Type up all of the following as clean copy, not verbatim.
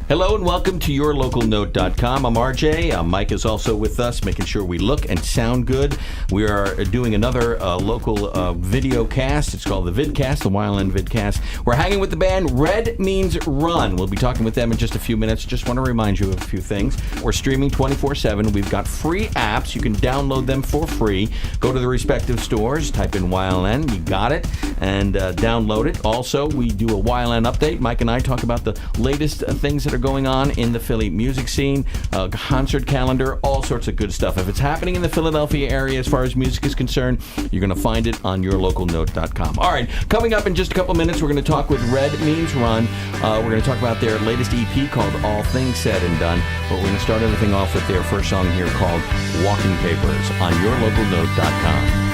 Hello and welcome to yourlocalnote.com. I'm RJ. Mike is also with us, making sure we look and sound good. We are doing another local video cast. It's called the VidCast, the YLN VIDCAST. We're hanging with the band Red Means Run. We'll be talking with them in just a few minutes. Just want to remind you of a few things. We're streaming 24/7. We've got free apps. You can download them for free. Go to the respective stores, type in YLN, you got it, and download it. Also, we do a YLN update. Mike and I talk about the latest things that are going on in the Philly music scene, concert calendar, all sorts of good stuff. If it's happening in the Philadelphia area as far as music is concerned, you're going to find it on yourlocalnote.com. All right, coming up in just a couple minutes, we're going to talk with Red Means Run. We're going to talk about their latest EP called All Things Said and Done, but we're going to start everything off with their first song here called Walking Papers on yourlocalnote.com.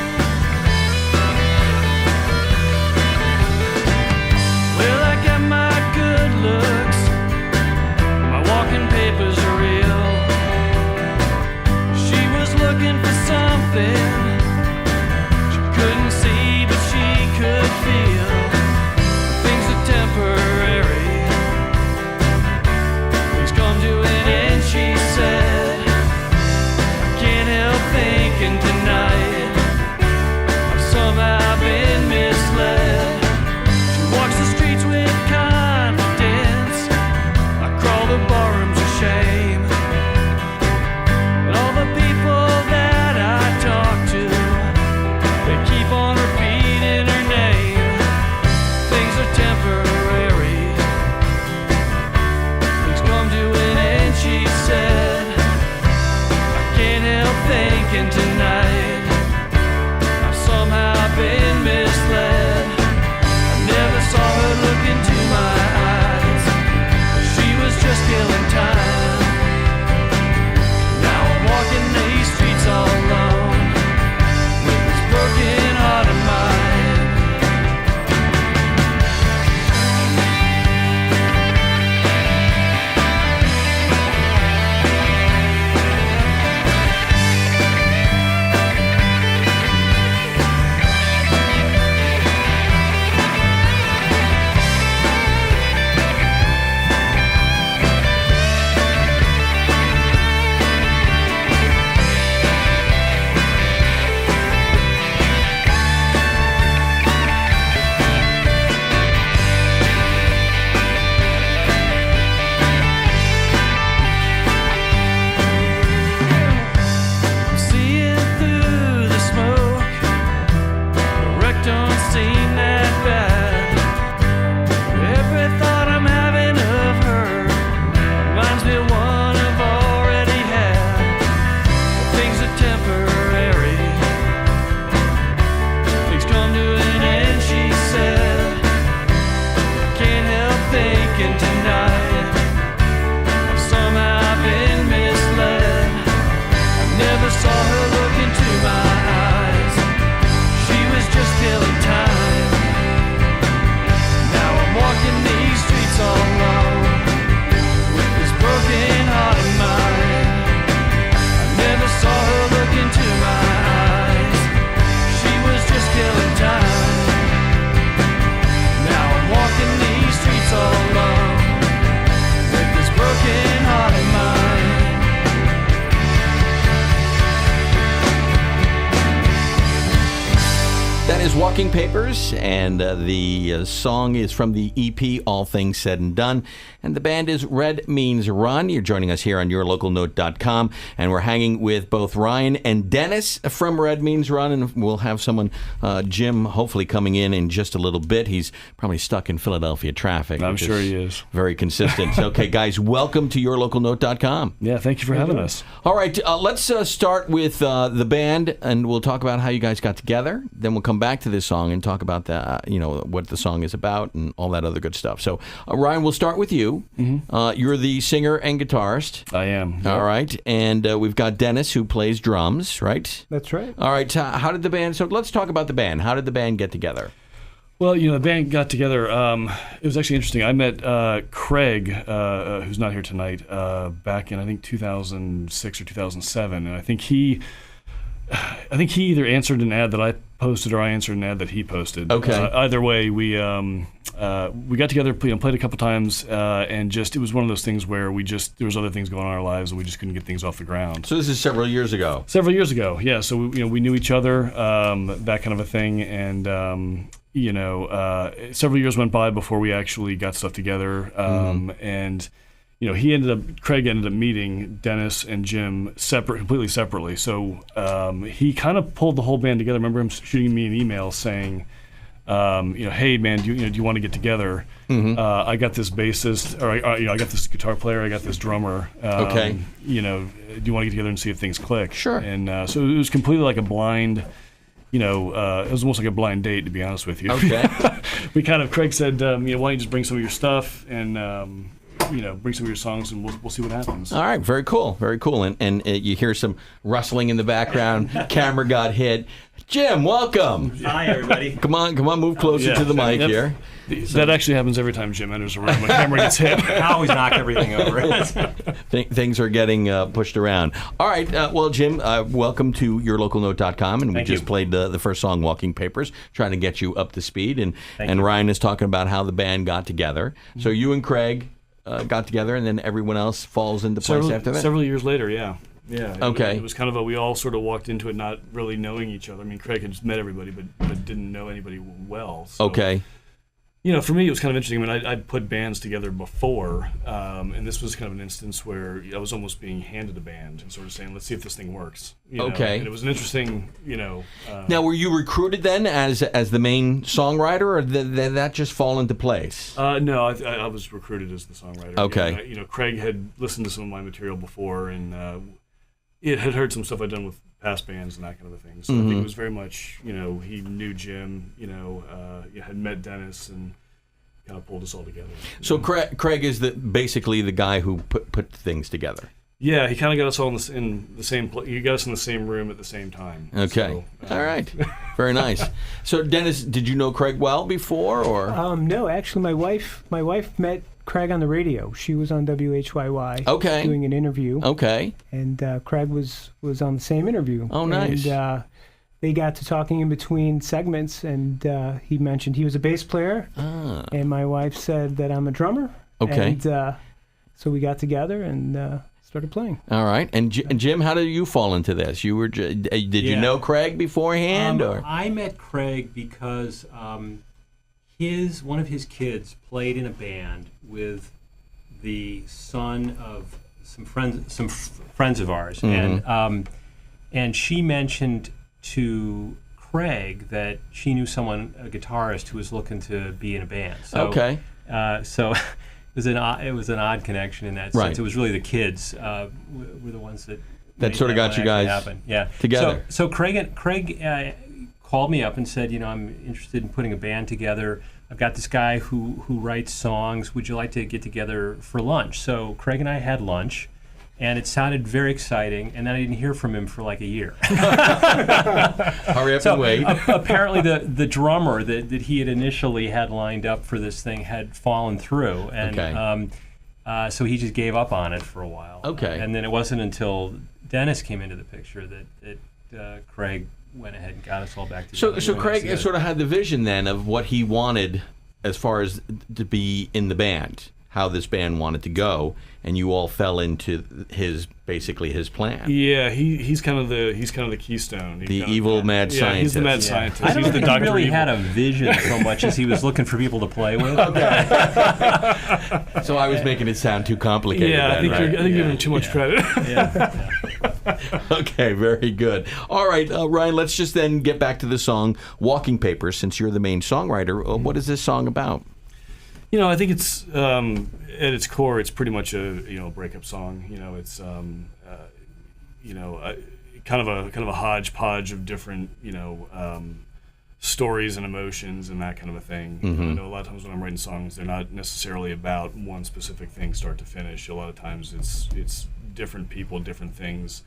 Well, I got my good looks, my walking papers are real. She was looking for something she couldn't see, but she could feel. Things are temporary, things come to an end, she said. I can't help thinking tonight I've somehow been misled. She walks the streets with confidence, I crawl the barrooms of shame. And all the people that I talk to, they keep on repeating her name. Things are temporary, things come to an end, she said. I can't help thinking tonight I've somehow been misled. I never saw her look into my eyes, she was just killing time. Now I'm walking these streets all alone with this broken heart of mine. I'm seeing through the smoke, the wreck don't seem that bad. Every thought I'm having of her reminds me of one I've already had. Things are temporary, things come to an end, she said. I can't help thinking tonight I've somehow been misled. I never saw her look into my eyes, she was just killing time. Now I'm walking these streets all alone with this broken heart of mine. I never saw her look into my eyes, she was just killing time. Now I'm walking these streets all alone with this broken heart of mine. That is Walking Papers, and the song is from the EP All Things Said and Done, and the band is Red Means Run. You're joining us here on yourlocalnote.com, and we're hanging with both Ryan and Dennis from Red Means Run, and we'll have someone, Jim, hopefully coming in just a little bit. He's probably stuck in Philadelphia traffic. I'm sure he is. Very consistent. Okay, guys, welcome to yourlocalnote.com. Yeah, thank you for having us. All right, let's start with the band, and we'll talk about how you guys got together. Then we'll come back to this song and talk about the, what the song is about and all that other good stuff. So, Ryan, we'll start with you. Mm-hmm. You're the singer and guitarist. I am. Yep. All right, and we've got Dennis who plays drums, right? That's right. All right, how did the band? So let's talk about the band. How did the band get together? Well, the band got together. It was actually interesting. I met Craig, who's not here tonight, back in, I think, 2006 or 2007. And I think he I think he either answered an ad that I posted or I answered an ad that he posted. Okay. Either way, we got together, played a couple times, and just it was one of those things where there was other things going on in our lives and we just couldn't get things off the ground. So this is several years ago. Several years ago, yeah. So we knew each other, that kind of a thing, and several years went by before we actually got stuff together, and. Craig ended up meeting Dennis and Jim completely separately. So he kind of pulled the whole band together. I remember him shooting me an email saying, hey man, do you want to get together? I got this bassist, or I got this guitar player, I got this drummer. Okay. Do you want to get together and see if things click? Sure. And so it was completely like a blind. It was almost like a blind date, to be honest with you. Okay. Craig said, why don't you just bring some of your stuff and. Bring some of your songs and we'll see what happens. All right, very cool, very cool. And you hear some rustling in the background. Camera got hit. Jim, welcome. Hi, everybody. Come on, move closer to the mic here. That actually happens every time Jim enters a room. The camera gets hit. I always knock everything over. Things are getting pushed around. All right, well, Jim, welcome to yourlocalnote.com, and we just played the first song, Walking Papers, trying to get you up to speed. And Ryan is talking about how the band got together. So you and Craig got together, and then everyone else falls into place after that? Several years later, yeah. Yeah. Okay. It was kind of we all sort of walked into it not really knowing each other. I mean, Craig had just met everybody, but didn't know anybody well. So, okay. For me, it was kind of interesting. I mean, I'd put bands together before, and this was kind of an instance where I was almost being handed a band and sort of saying, let's see if this thing works. Okay. And it was an interesting, Now, were you recruited then as the main songwriter, or did that just fall into place? No, I was recruited as the songwriter. Okay. Craig had listened to some of my material before, and it had heard some stuff I'd done with past bands and that kind of a thing. So I think it was very much, he knew Jim, had met Dennis and kind of pulled us all together. So Craig is basically the guy who put things together. Yeah, he kind of got us all in the same place. He got us in the same room at the same time. Okay. So, all right. Very nice. So Dennis, did you know Craig well before, or? No, actually, my wife met Craig on the radio. She was on WHYY. Okay. Doing an interview. Okay. And Craig was on the same interview. Oh, nice. And they got to talking in between segments, and he mentioned he was a bass player. Ah. And my wife said that I'm a drummer. Okay. And so we got together and started playing. All right. And Jim, how did you fall into this? You were did you know Craig beforehand, or? I met Craig because one of his kids played in a band with the son of some friends of ours, and she mentioned to Craig that she knew a guitarist who was looking to be in a band. So, okay. So it was an odd connection in that sense. Right. It was really the kids were the ones that sort of got you guys happen. Yeah. together. So Craig called me up and said, I'm interested in putting a band together. I've got this guy who writes songs. Would you like to get together for lunch? So Craig and I had lunch, and it sounded very exciting. And then I didn't hear from him for like a year. Hurry up and wait. Apparently, the drummer that he had initially had lined up for this thing had fallen through, and okay. So he just gave up on it for a while. Okay. And then it wasn't until Dennis came into the picture that Craig went ahead and got us all back together. So Craig sort of had the vision then of what he wanted as far as to be in the band, how this band wanted to go, and you all fell into his plan. Yeah, he's kind of the keystone. The evil mad scientist. Yeah, he's the mad scientist. I don't he's think the he Dr. really Evil. had a vision so much as he was looking for people to play with. So I was making it sound too complicated. Yeah, then, I think you're giving him too much credit. Yeah. Okay, very good. All right, Ryan, let's just then get back to the song Walking Papers, since you're the main songwriter. What is this song about? I think it's at its core, it's pretty much a breakup song. It's kind of a hodgepodge of different stories and emotions and that kind of a thing. Mm-hmm. I know a lot of times when I'm writing songs, they're not necessarily about one specific thing, start to finish. A lot of times it's different people, different things,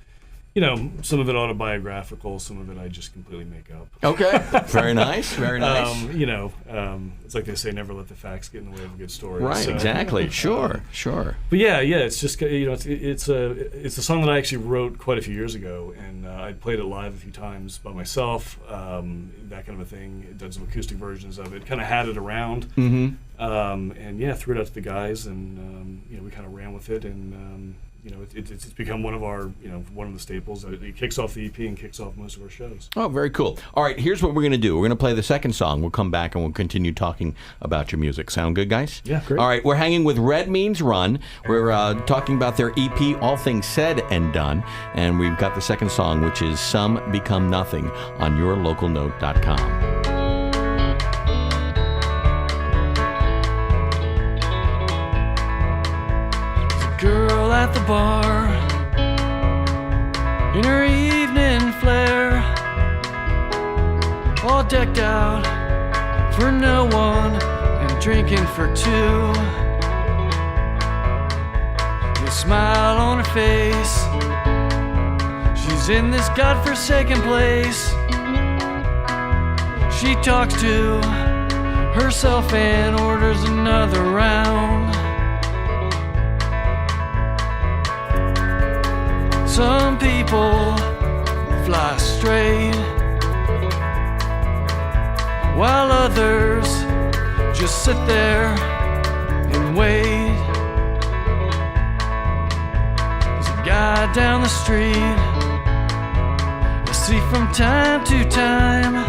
some of it autobiographical, some of it I just completely make up. Okay. Very nice. Very nice. It's like they say, never let the facts get in the way of a good story. Right. So, Exactly. Sure. But yeah, it's just it's a song that I actually wrote quite a few years ago, and I played it live a few times by myself, that kind of a thing. Done some acoustic versions of it, kind of had it around, and threw it out to the guys, and we kind of ran with it, and it's become one of our one of the staples. It kicks off the EP and kicks off most of our shows. Oh, very cool. All right, here's what we're going to do. We're going to play the second song. We'll come back and we'll continue talking about your music. Sound good, guys? Yeah, great. All right, we're hanging with Red Means Run. We're talking about their EP, All Things Said and Done. And we've got the second song, which is Some Become Nothing, on yourlocalnote.com. Girl at the bar in her evening flare, all decked out for no one and drinking for two. The smile on her face, she's in this godforsaken place. She talks to herself and orders another round. Some people fly straight, while others just sit there and wait. There's a guy down the street I see from time to time.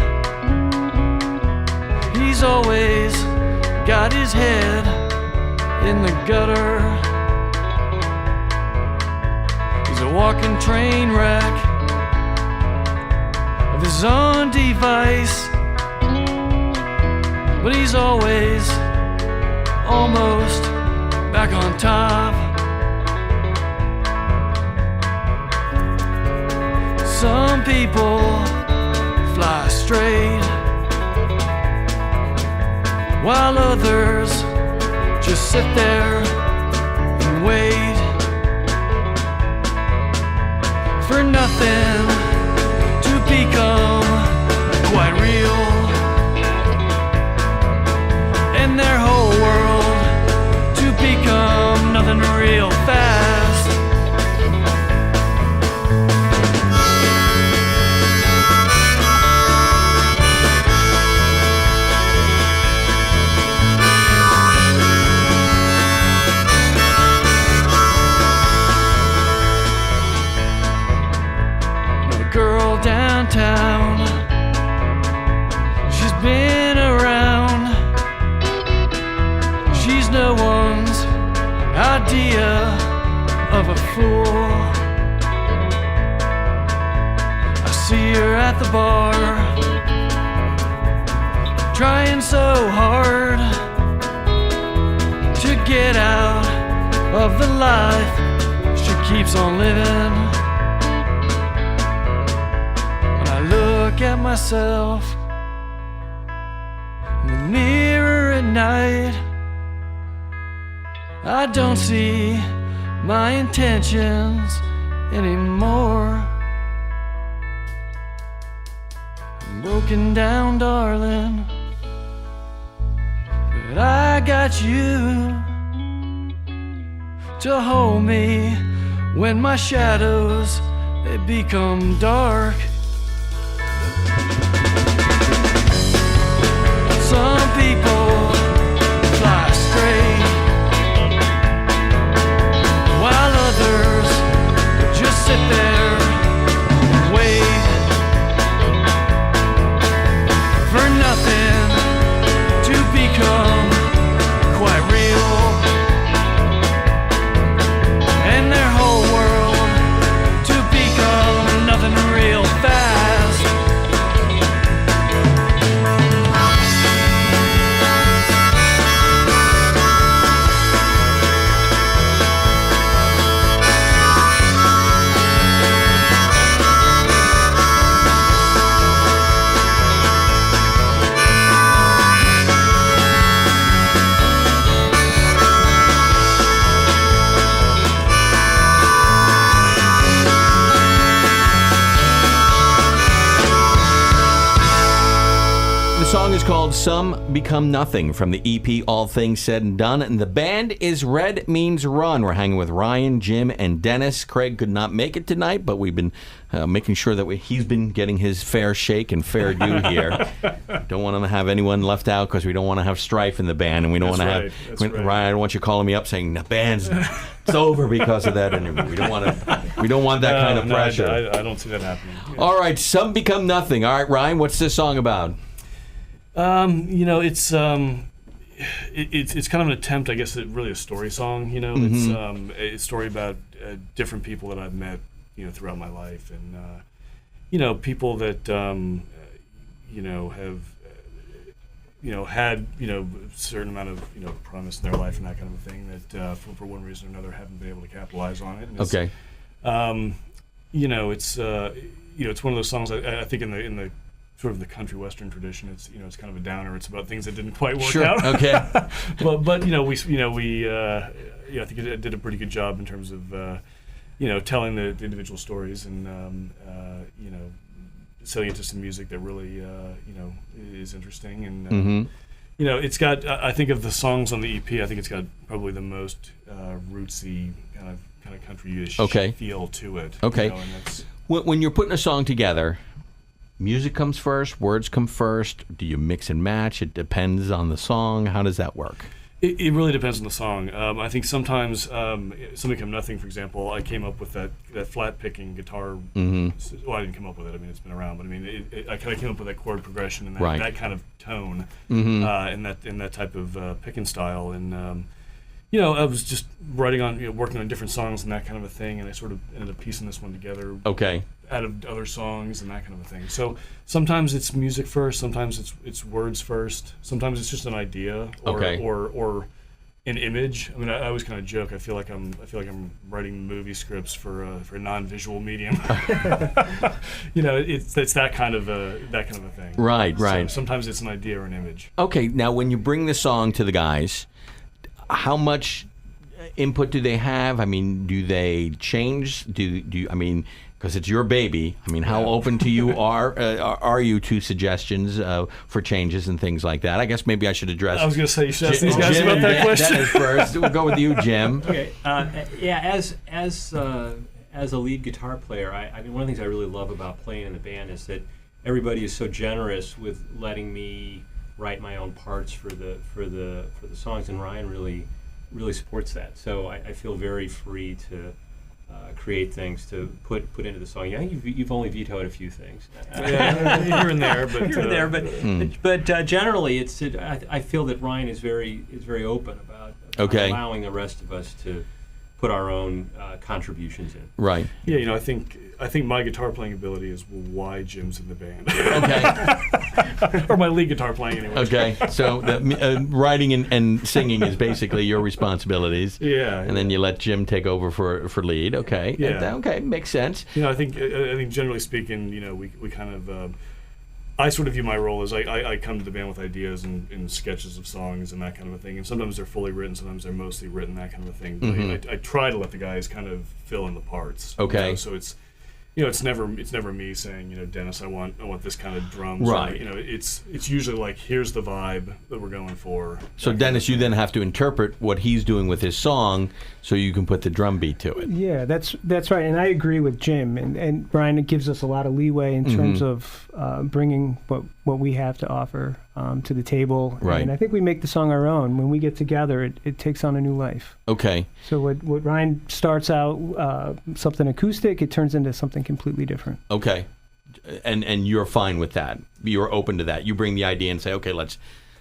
He's always got his head in the gutter. He's a walking train wreck of his own device, but he's always almost back on top. Some people fly straight, while others just sit there and wait for nothing to become quite real, and their whole world to become nothing real fast. Downtown, she's been around. She's no one's idea of a fool. I see her at the bar, trying so hard to get out of the life she keeps on living. Look at myself in the mirror at night, I don't see my intentions anymore. I'm broken down, darling, but I got you to hold me when my shadows, they become dark. Some people fly straight, while others just sit there and wait for nothing to become quite real, and their whole world to become nothing real fast. called Some Become Nothing from the EP All Things Said and Done. And the band is Red Means Run. We're hanging with Ryan, Jim, and Dennis. Craig could not make it tonight, but we've been making sure that he's been getting his fair shake and fair due here. Don't want to have anyone left out because we don't want to have strife in the band, and we don't want to have Ryan. I don't want you calling me up saying the band's it's over because of that interview. We don't want that kind of pressure. I don't see that happening. Yeah. All right, Some Become Nothing. All right, Ryan, what's this song about? It's kind of an attempt, I guess, at really a story song. It's a story about different people that I've met, throughout my life, and people that have had a certain amount of promise in their life and that kind of thing that for one reason or another haven't been able to capitalize on it. And Okay. It's one of those songs I think in the sort of the country western tradition. It's it's kind of a downer. It's about things that didn't quite work out. Okay. but I think it did a pretty good job in terms of telling the individual stories and setting it to some music that really is interesting and it's got I think of the songs on the EP, I think it's got probably the most rootsy kind of country-ish feel to it. Okay. And that's, when you're putting a song together, music comes first, words come first. Do you mix and match? It depends on the song. How does that work? It really depends on the song. I think sometimes, Some Become Nothing, for example, I came up with that flat picking guitar. Well, I didn't come up with it. I mean, it's been around, but I mean, I kind of came up with that chord progression and that kind of tone, in that type of picking style. And I was just working on different songs and that kind of a thing, and I sort of ended up piecing this one together. Okay. Out of other songs and that kind of a thing. So sometimes it's music first, sometimes it's words first, sometimes it's just an idea or an image. I mean, I always kind of joke. I feel like I'm writing movie scripts for a non-visual medium. It's that kind of a thing. Right. So sometimes it's an idea or an image. Okay. Now, when you bring the song to the guys, how much input do they have? I mean, do they change? Do you? I mean, because it's your baby. I mean, how open to you are you to suggestions for changes and things like that? I guess maybe I should address. I was going to say you should ask these guys about that question. Dennis first. We'll go with you, Jim. Okay. As a lead guitar player, I mean, one of the things I really love about playing in the band is that everybody is so generous with letting me write my own parts for the songs, and Ryan really supports that. So I feel very free to create things to put into the song. Yeah, you've only vetoed a few things. Here and there, but generally, I feel that Ryan is very open about allowing the rest of us to put our own contributions in. Right. Yeah, I think my guitar playing ability is why Jim's in the band. Okay. Or my lead guitar playing anyway. Okay. So writing and singing is basically your responsibilities. Yeah. And then you let Jim take over for lead. Okay. Yeah. Okay. Makes sense. I think generally speaking, we kind of. I sort of view my role as I come to the band with ideas and sketches of songs and that kind of a thing. And sometimes they're fully written, sometimes they're mostly written, that kind of a thing. But I try to let the guys kind of fill in the parts. Okay. So it's never me saying, Dennis, I want this kind of drums. Right. Or, it's usually like, here's the vibe that we're going for. So Dennis, you then have to interpret what he's doing with his song, so you can put the drum beat to it. Yeah, that's right, and I agree with Jim. And Brian, it gives us a lot of leeway in terms of bringing what we have to offer to the table. Right. And I think we make the song our own. When we get together, it takes on a new life. Okay. So what Ryan starts out something acoustic, it turns into something completely different. Okay. And you're fine with that. You're open to that. You bring the idea and say, okay, let's.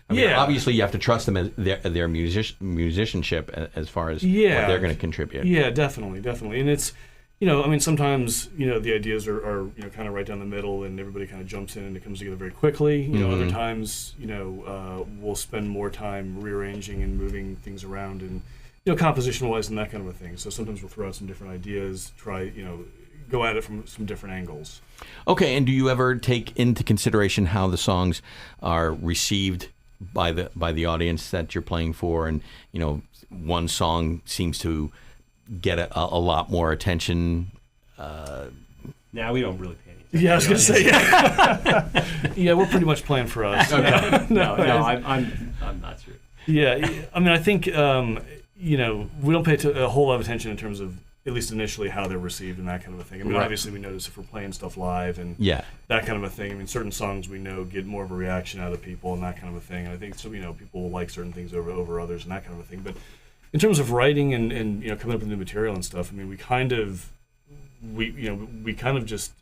I mean, obviously, you have to trust them as their musicianship as far as what they're going to contribute. Yeah, definitely. And it's, sometimes, the ideas are kind of right down the middle and everybody kind of jumps in and it comes together very quickly. Other times, we'll spend more time rearranging and moving things around and, composition-wise and that kind of a thing. So sometimes we'll throw out some different ideas, try, go at it from some different angles. Okay, and do you ever take into consideration how the songs are received by the audience that you're playing for? And one song seems to get a lot more attention. Now we don't really pay any Yeah, I was going to say, yeah. Yeah, we're pretty much playing for us. Okay. No, I'm not sure. Yeah, I mean, I think, we don't pay a whole lot of attention in terms of, at least initially, how they're received and that kind of a thing. I mean, obviously, we notice if we're playing stuff live and that kind of a thing. I mean, certain songs we know get more of a reaction out of people and that kind of a thing. And I think, so, people will like certain things over others and that kind of a thing. But in terms of writing and coming up with new material and stuff, I mean, we kind of just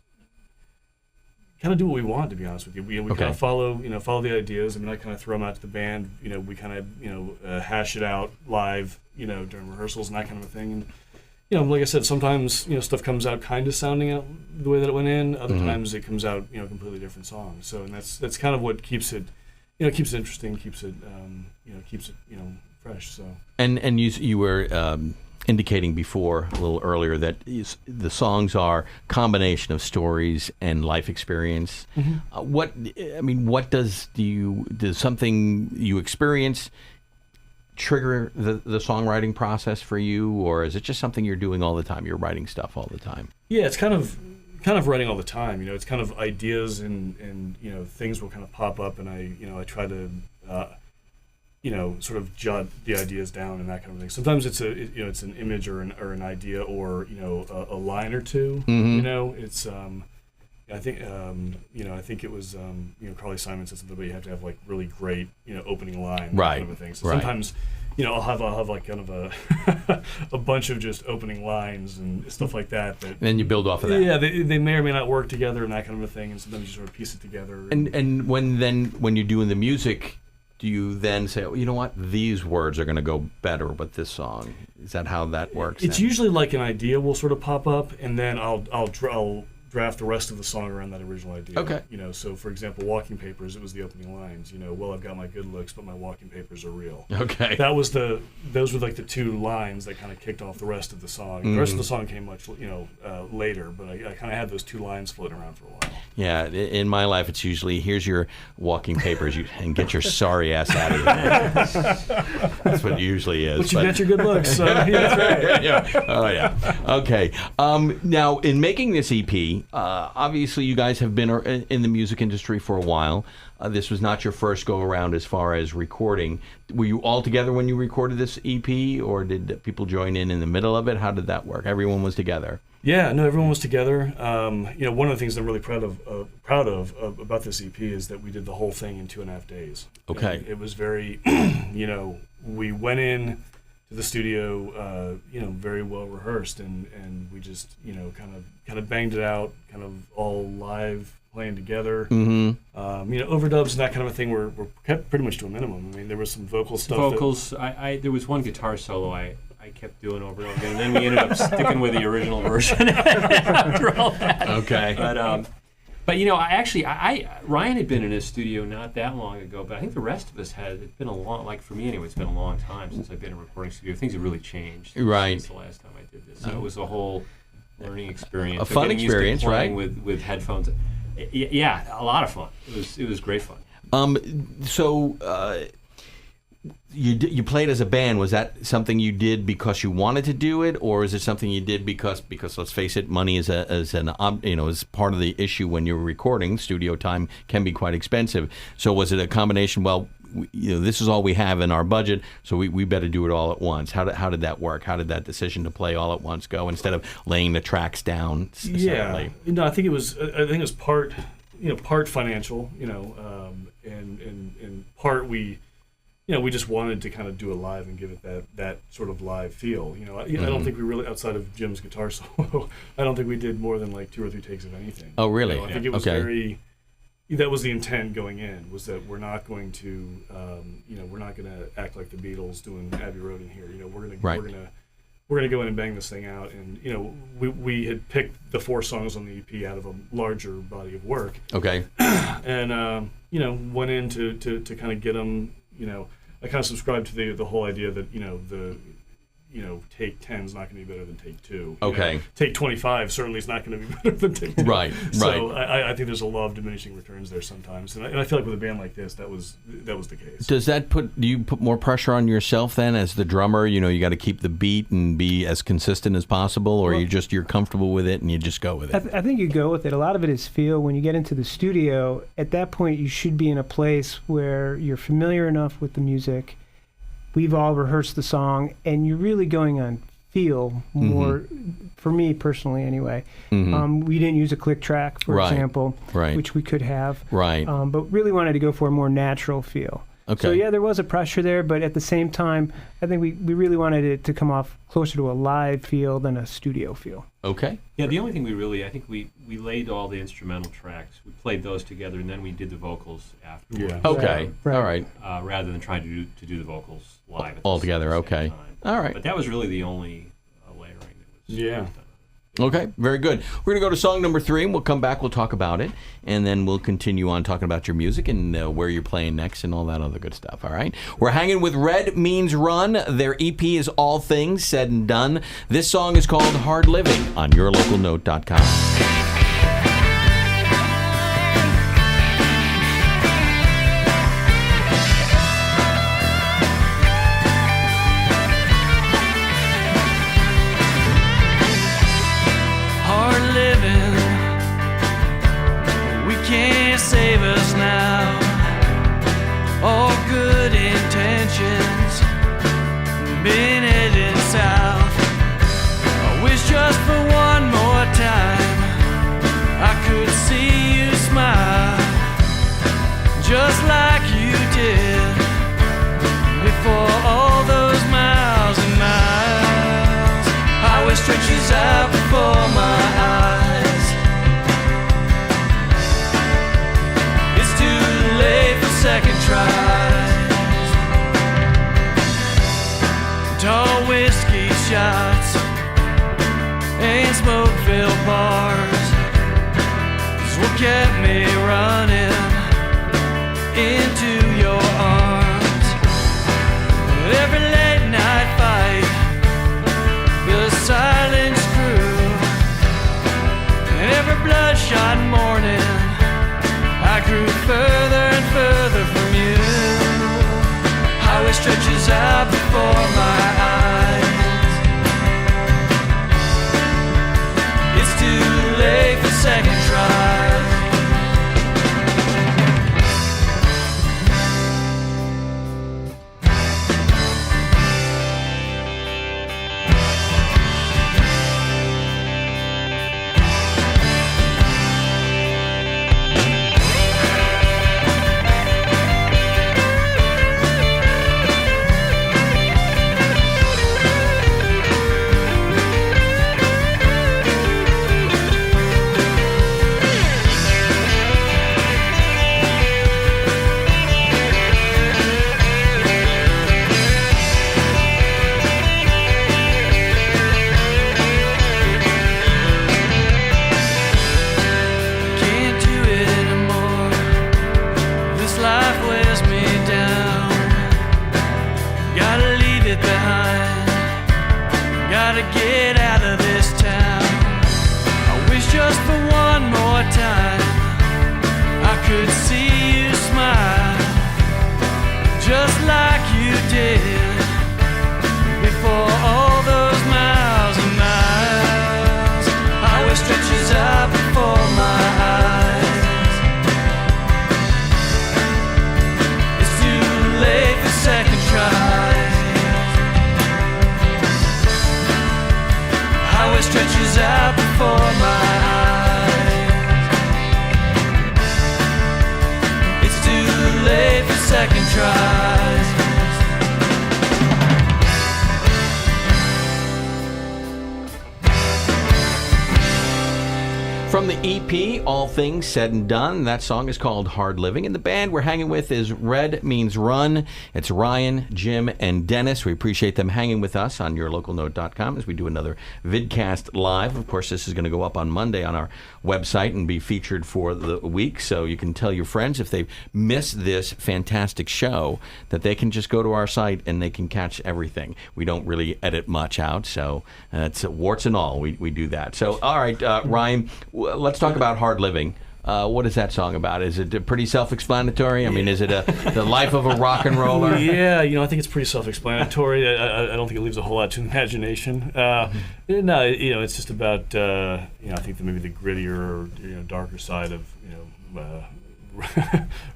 do what we want, to be honest with you. We kind of follow the ideas. I mean, I kind of throw them out to the band. We kind of hash it out live, during rehearsals and that kind of a thing. And like I said, sometimes stuff comes out kind of sounding out the way that it went in. Other times it comes out completely different songs. So, and that's kind of what keeps it interesting, keeps it fresh. So. And you were indicating before a little earlier that the songs are combination of stories and life experience. What does something you experience trigger the songwriting process for you, or is it just something you're doing all the time? You're writing stuff all the time? Yeah, it's kind of writing all the time. It's kind of ideas and things will kind of pop up, and I try to sort of jot the ideas down and that kind of thing. Sometimes it's it's an image or an idea or a line or two. It's I think it was Carly Simon said something about you have to have like really great opening line, right? Kind of a thing. So sometimes I'll have like kind of a bunch of just opening lines and stuff like that. And then you build off of that. Yeah, they may or may not work together and that kind of a thing. And sometimes you sort of piece it together. And when you're doing the music, do you then say, oh, you know what, these words are going to go better with this song? Is that how that works? It's usually like an idea will sort of pop up, and then I'll draft the rest of the song around that original idea. Okay. So for example, Walking Papers, it was the opening lines. Well, I've got my good looks, but my walking papers are real. Okay. Those were like the two lines that kind of kicked off the rest of the song. The rest of the song came much later, but I kind of had those two lines floating around for a while. Yeah, in my life, it's usually, here's your walking papers, and get your sorry ass out of here. That's what it usually is. But you got your good looks, so yeah, that's right. Yeah. Oh, yeah. Okay. Now, in making this EP, obviously you guys have been in the music industry for a while. This was not your first go-around as far as recording. Were you all together when you recorded this EP, or did people join in the middle of it? How did that work? Everyone was together? Yeah, no, everyone was together. One of the things I'm really proud of about this EP is that we did the whole thing in 2.5 days. Okay. And it was very, we went in to the studio, very well rehearsed, and we just, kind of banged it out, kind of all live, playing together. Overdubs and that kind of a thing were kept pretty much to a minimum. I mean, there was some vocal stuff. Vocals. There was one guitar solo I kept doing over and over again, and then we ended up sticking with the original version after all that. Okay. But Ryan had been in his studio not that long ago, but I think the rest of us had. It's been for me anyway, it's been a long time since I've been in a recording studio. Things have really changed since the last time I did this. So it was a whole learning experience. A fun experience, right? With headphones. Yeah, a lot of fun. It was great fun. You played as a band. Was that something you did because you wanted to do it, or is it something you did because let's face it, money is is part of the issue when you're recording. Studio time can be quite expensive. So was it a combination? Well, this is all we have in our budget, so we better do it all at once. How did that work? How did that decision to play all at once go instead of laying the tracks down separately? I think it was part financial, and part we just wanted to kind of do it live and give it that sort of live feel. I don't think we really, outside of Jim's guitar solo, I don't think we did more than like 2 or 3 takes of anything. Oh, really? I think it was very. That was the intent going in, was that we're not going to, we're not going to act like the Beatles doing Abbey Road in here. We're gonna go in and bang this thing out. And we had picked the 4 songs on the EP out of a larger body of work. Okay. And went in to kind of get them. I kind of subscribed to the whole idea that take 10 is not going to be better than take 2. Okay. Take 25 certainly is not going to be better than take 2. Right. So I think there's a law of diminishing returns there sometimes, and I feel like with a band like this, that was the case. Does that do you put more pressure on yourself then as the drummer? You got to keep the beat and be as consistent as possible, or you're comfortable with it and you just go with it? I think you go with it. A lot of it is feel. When you get into the studio, at that point you should be in a place where you're familiar enough with the music. We've all rehearsed the song, and you're really going on feel more, for me personally anyway. We didn't use a click track, for example, which we could have. Right. But really wanted to go for a more natural feel. Okay. So yeah, there was a pressure there, but at the same time, I think we really wanted it to come off closer to a live feel than a studio feel. Okay. Yeah, the only thing I think we laid all the instrumental tracks. We played those together, and then we did the vocals afterwards. Yeah. Okay. Right. All right. Rather than trying to do the vocals live All together. Okay. time. All right. But that was really the only layering that was done. Okay, very good. We're going to go to song number 3, and we'll come back, we'll talk about it, and then we'll continue on talking about your music and where you're playing next and all that other good stuff, all right? We're hanging with Red Means Run. Their EP is All Things Said and Done. This song is called Hard Living on yourlocalnote.com. Save us now. All good intentions been heading south. I wish just for one more time I could see you smile, just like you did before all those miles and miles. Highway stretches out before my eyes. Second tries, tall whiskey shots and smoke-filled bars is what kept me running into your arms. Every late night fight, the silence grew, and every bloodshot morning I grew further and further from you. Highway stretches out before my eyes. It's too late for second tries. From the EP, All Things Said and Done, that song is called Hard Living. And the band we're hanging with is Red Means Run. It's Ryan, Jim, and Dennis. We appreciate them hanging with us on yourlocalnote.com as we do another vidcast live. Of course, this is going to go up on Monday on our website and be featured for the week. So you can tell your friends if they've missed this fantastic show that they can just go to our site and they can catch everything. We don't really edit much out, so it's warts and all. We do that. So, all right, Ryan, let's talk about Hard Living. What is that song about? Is it pretty self-explanatory? I mean, is it the life of a rock and roller? Yeah, I think it's pretty self-explanatory. I don't think it leaves a whole lot to imagination. No, it's just about I think maybe the grittier, darker side of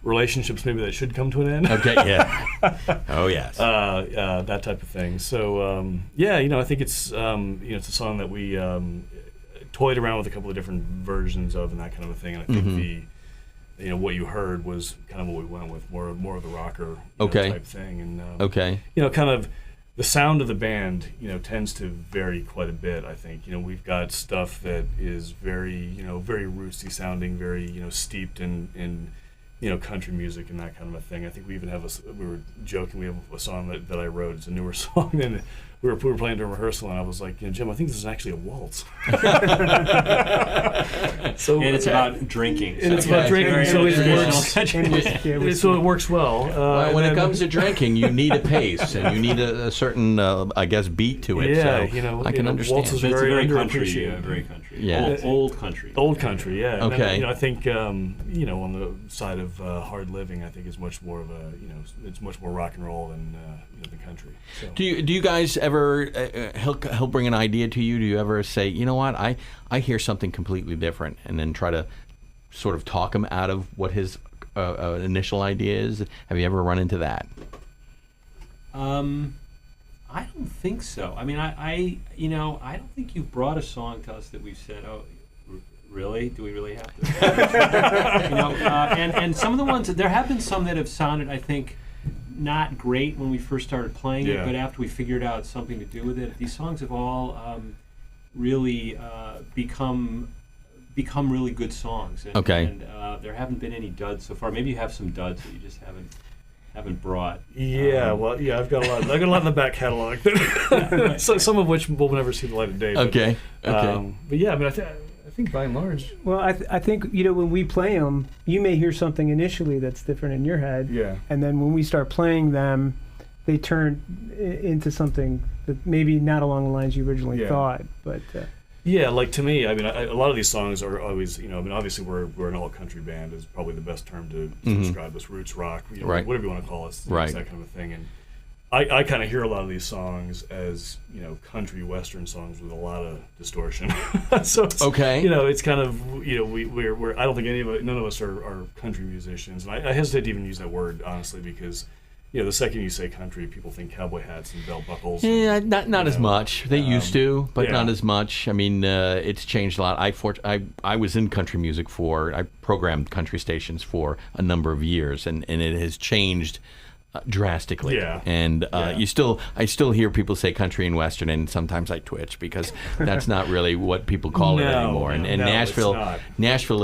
relationships maybe that should come to an end. Okay, yeah. Oh yes. That type of thing. So I think it's it's a song that we toyed around with a couple of different versions of and that kind of a thing. And I think what you heard was kind of what we went with, more of the rocker type thing. And kind of the sound of the band tends to vary quite a bit. I think we've got stuff that is very very rootsy sounding, very steeped in country music and that kind of a thing. I think we even have we were joking, we have a song that I wrote. It's a newer song, and we were playing during rehearsal, and I was like, Jim, I think this is actually a waltz. And it's about drinking. And it's about drinking, so it works well. When it comes to drinking, you need a pace, and you need a certain, beat to it. Yeah, so I can understand. Waltz is But it's very underappreciated. Very country. Yeah. Old country. Old country, yeah. And Okay. then, I think on the side of Hard Living, I think is much more of a it's much more rock and roll than the country. So. Do you guys ever he'll bring an idea to you? Do you ever say, you know what, I hear something completely different, and then try to sort of talk him out of what his initial idea is? Have you ever run into that? I don't think so. I mean, I don't think you've brought a song to us that we've said, oh, really? Do we really have to? And some of the ones, there have been some that have sounded, I think, not great when we first started playing it, but after we figured out something to do with it, these songs have all really become really good songs. And, and there haven't been any duds so far. Maybe you have some duds that you just haven't brought. Yeah, I've got a lot. I've got a lot in the back catalog. So some of which will never see the light of day. But, Okay. But yeah, I mean, I think by and large. Well, I think when we play them, you may hear something initially that's different in your head. Yeah. And then when we start playing them, they turn into something that maybe not along the lines you originally thought. But yeah, like to me, I mean, a lot of these songs are always, obviously we're an all country band is probably the best term to describe us, roots rock, right. Whatever you want to call us, right. That kind of a thing. And I kind of hear a lot of these songs as country western songs with a lot of distortion. So it's, it's kind of we're I don't think none of us are country musicians, and I hesitate to even use that word honestly because the second you say country, people think cowboy hats and belt buckles. Yeah, not as much. They used to, but not as much. I mean, it's changed a lot. I was in country music I programmed country stations for a number of years, and it has changed drastically. Yeah. And I still hear people say country and western, and sometimes I twitch because that's not really what people call it anymore. And Nashville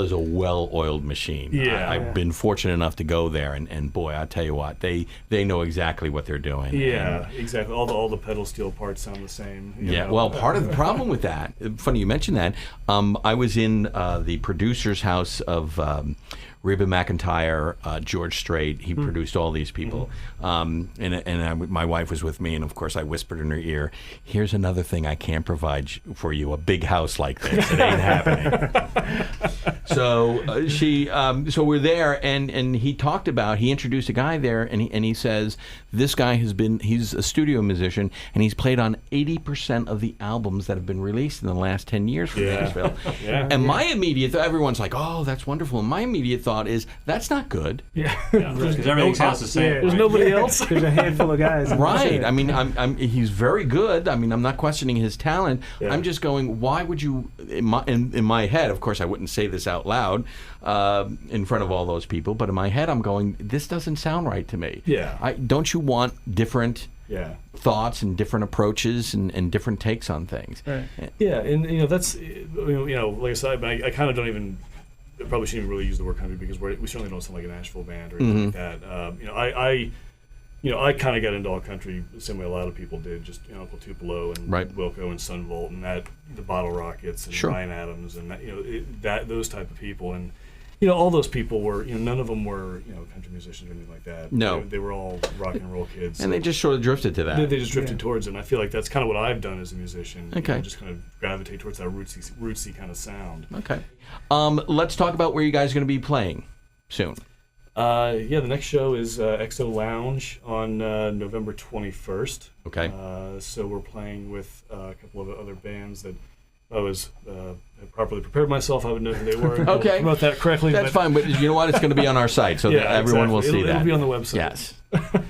is a well-oiled machine. Yeah. I've been fortunate enough to go there, and boy, I tell you what, they know exactly what they're doing. Yeah, exactly. All the pedal steel parts sound the same. Well, part of the problem with that, funny you mentioned that, I was in the producer's house of Reba McEntire, George Strait. He produced all these people. My wife was with me, and of course I whispered in her ear, here's another thing I can't provide for you, a big house like this. It ain't happening. So we're there, and he introduced a guy there, and he says, this guy he's a studio musician, and he's played on 80% of the albums that have been released in the last 10 years from Nashville. My immediate thought, everyone's like, oh, that's wonderful. And my immediate thought is, that's not good. Because everything sounds the same. There's nobody else. There's a handful of guys. Right. I mean, he's very good. I mean, I'm not questioning his talent. Yeah. I'm just going, why would you, in my head, of course I wouldn't say this out loud in front of all those people, but in my head I'm going, this doesn't sound right to me. Yeah. Don't you want different Yeah. thoughts and different approaches and different takes on things. Right. Yeah, and that's like I said, I kind of don't even. I probably shouldn't really use the word country because we certainly don't sound like a Nashville band or anything like that. I kind of got into all country the same way a lot of people did, just Uncle Tupelo and Wilco and Sunvolt and the Bottle Rockets and Ryan Adams and those type of people, and all those people were none of them were country musicians or anything like that. No, they were all rock and roll kids, and they just sort of drifted to that. They just drifted towards it, and I feel like that's kind of what I've done as a musician. Okay, just kind of gravitate towards that rootsy kind of sound. Okay, let's talk about where you guys are going to be playing soon. The next show is XO Lounge on November 21st. Okay. So we're playing with a couple of other bands that I was had properly prepared myself. I would know who they were. Okay. Promote that correctly. That's fine, but you know what? It's going to be on our site, so that everyone will see that. It'll be on the website. Yes,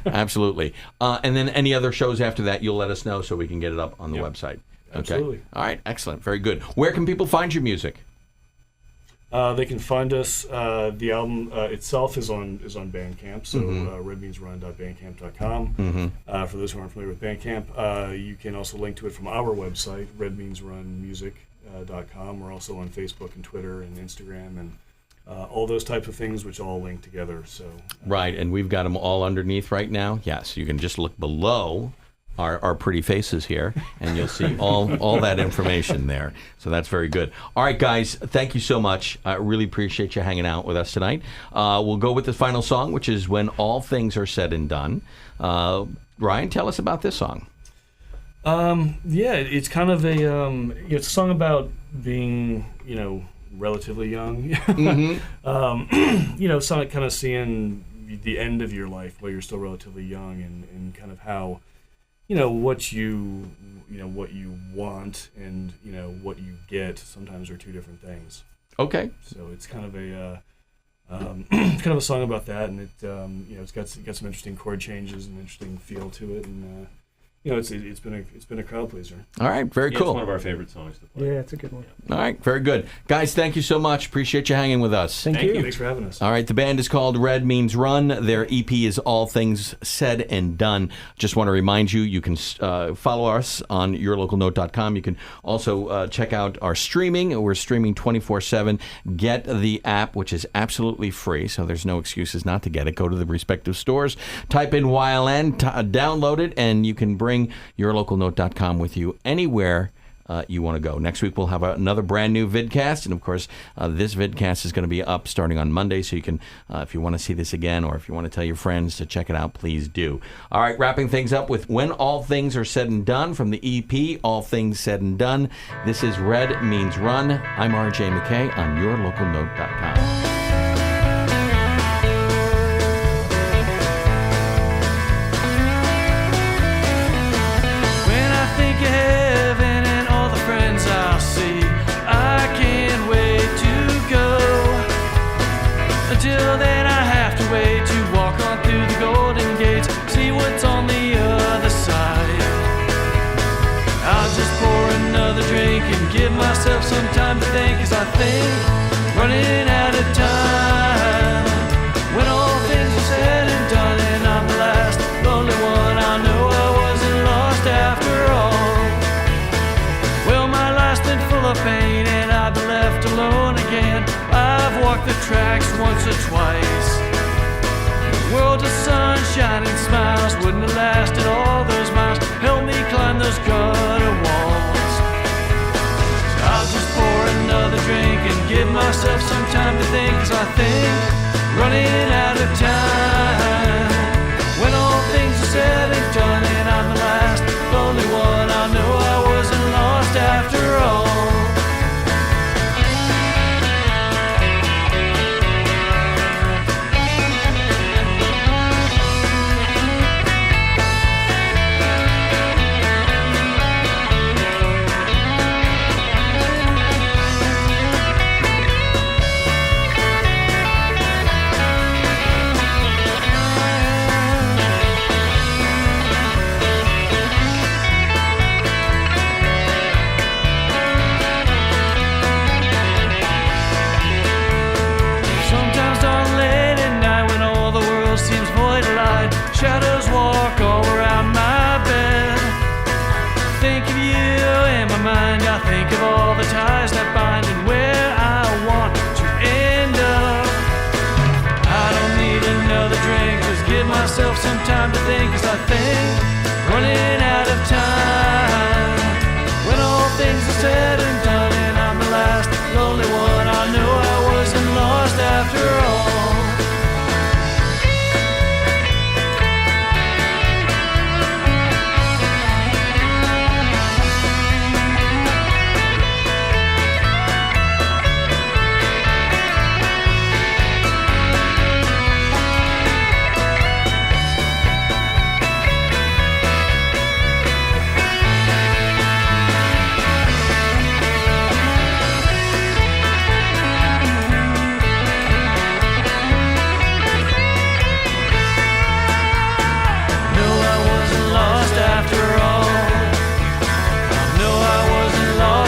absolutely. And then any other shows after that, you'll let us know so we can get it up on the website. Okay. Absolutely. All right. Excellent. Very good. Where can people find your music? They can find us. The album itself is on Bandcamp, so redmeansrun.bandcamp.com. For those who aren't familiar with Bandcamp, you can also link to it from our website, redmeansrunmusic.com. We're also on Facebook and Twitter and Instagram and all those types of things, which all link together. So right, and we've got them all underneath right now. Yes, you can just look below our pretty faces here, and you'll see all that information there. So that's very good. All right, guys, thank you so much. I really appreciate you hanging out with us tonight. We'll go with the final song, which is When All Things Are Said and Done. Ryan, tell us about this song. It's kind of it's a song about being, relatively young. Kind of seeing the end of your life while you're still relatively young, and kind of how what you want and what you get sometimes are two different things. Okay. So it's kind of a song about that, and it's got some interesting chord changes and interesting feel to it, and it's been a crowd pleaser. All right, very cool. It's one of our favorite songs to play. Yeah, it's a good one. All right, very good. Guys, thank you so much. Appreciate you hanging with us. Thank you. Thanks for having us. All right, the band is called Red Means Run. Their EP is All Things Said and Done. Just want to remind you, you can follow us on yourlocalnote.com. You can also check out our streaming. We're streaming 24/7. Get the app, which is absolutely free, so there's no excuses not to get it. Go to the respective stores, type in YLN, download it, and you can bring yourlocalnote.com with you anywhere you want to go. Next week we'll have another brand new vidcast, and of course this vidcast is going to be up starting on Monday, so you can, if you want to see this again or if you want to tell your friends to check it out, please do. All right, wrapping things up with When All Things Are Said and Done from the EP All Things Said and Done. This is Red Means Run. I'm RJ McKay on yourlocalnote.com. Until then I have to wait to walk on through the golden gates, see what's on the other side. I'll just pour another drink and give myself some time to think, 'cause I think running out of time. When all things are said and done and I'm the last lonely one, I know I wasn't lost after all. Well, my life's been full of pain and I've been left alone again. I've walked the tracks once or twice. World of sunshine and smiles wouldn't have lasted all those miles. Help me climb those gutter walls. So I'll just pour another drink and give myself some time to think, 'cause I think running out of time. When all things are said and done and I'm the last lonely one, I know I wasn't lost after all. I think of all the ties that bind and where I want to end up. I don't need another drink, just give myself some time to think, 'cause I think running out of time. When all things are said and done and I'm the last lonely one, I know I wasn't lost after all.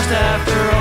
After all,